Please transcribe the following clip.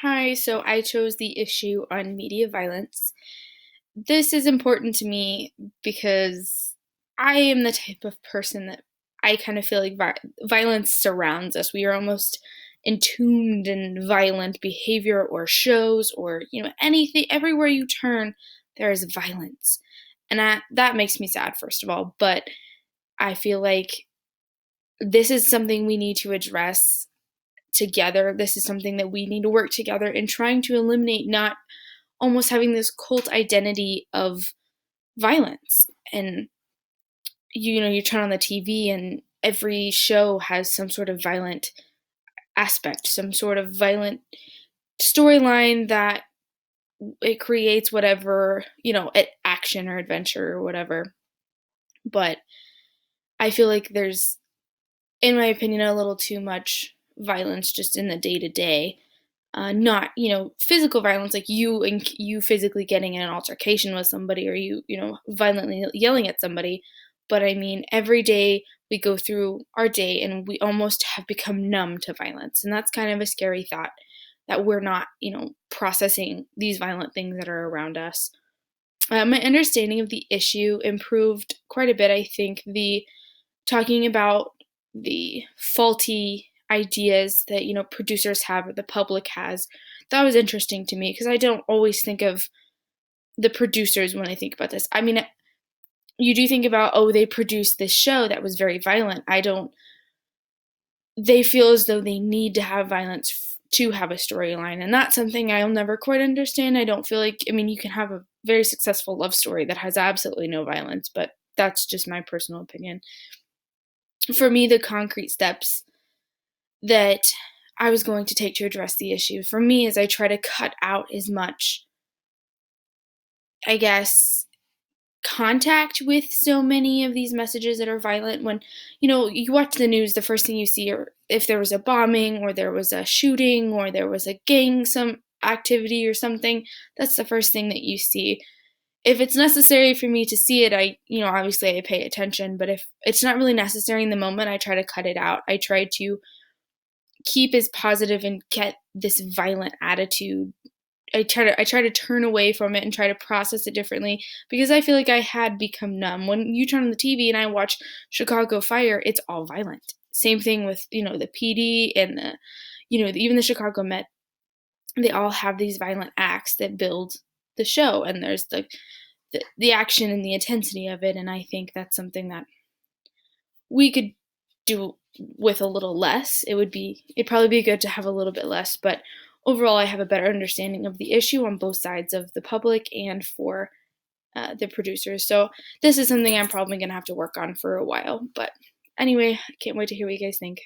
Hi, so I chose the issue on media violence. This is important to me because I am the type of person that I kind of feel like violence surrounds us. We are almost entombed in violent behavior or shows or, anything. Everywhere you turn, there is violence. And that makes me sad, first of all. But I feel like this is something we need to address together. This is something that we need to work together in trying to eliminate, not almost having this cult identity of violence. And you turn on the TV and every show has some sort of violent aspect, some sort of violent storyline that it creates whatever, action or adventure or whatever. But I feel like there's, in my opinion, a little too much violence just in the day to day. Not physical violence, like you physically getting in an altercation with somebody, or you violently yelling at somebody. But I mean, every day we go through our day and we almost have become numb to violence, and that's kind of a scary thought, that we're not processing these violent things that are around us. My understanding of the issue improved quite a bit. I think the talking about the faulty ideas that producers have or the public has, that was interesting to me because I don't always think of the producers when I think about this. I mean, you do think about, oh, they produced this show that was very violent. I don't They feel as though they need to have violence to have a storyline, and that's something I'll never quite understand. I don't feel like, I mean, you can have a very successful love story that has absolutely no violence, but that's just my personal opinion. For me, the concrete steps that I was going to take to address the issue for me is I try to cut out as much, I guess, contact with so many of these messages that are violent. When you watch the news, the first thing you see, or if there was a bombing or there was a shooting or there was a gang some activity or something, that's the first thing that you see. If it's necessary for me to see it, I obviously I pay attention, but if it's not really necessary in the moment, I try to cut it out. I try to keep as positive and get this violent attitude. I try to turn away from it and try to process it differently, because I feel like I had become numb. When you turn on the TV and I watch Chicago Fire, it's all violent. Same thing with the PD and the even the Chicago Met. They all have these violent acts that build the show, and there's the action and the intensity of it. And I think that's something that we could do with a little less. It'd probably be good to have a little bit less, but overall I have a better understanding of the issue on both sides of the public and for the producers. So this is something I'm probably going to have to work on for a while. But anyway, I can't wait to hear what you guys think.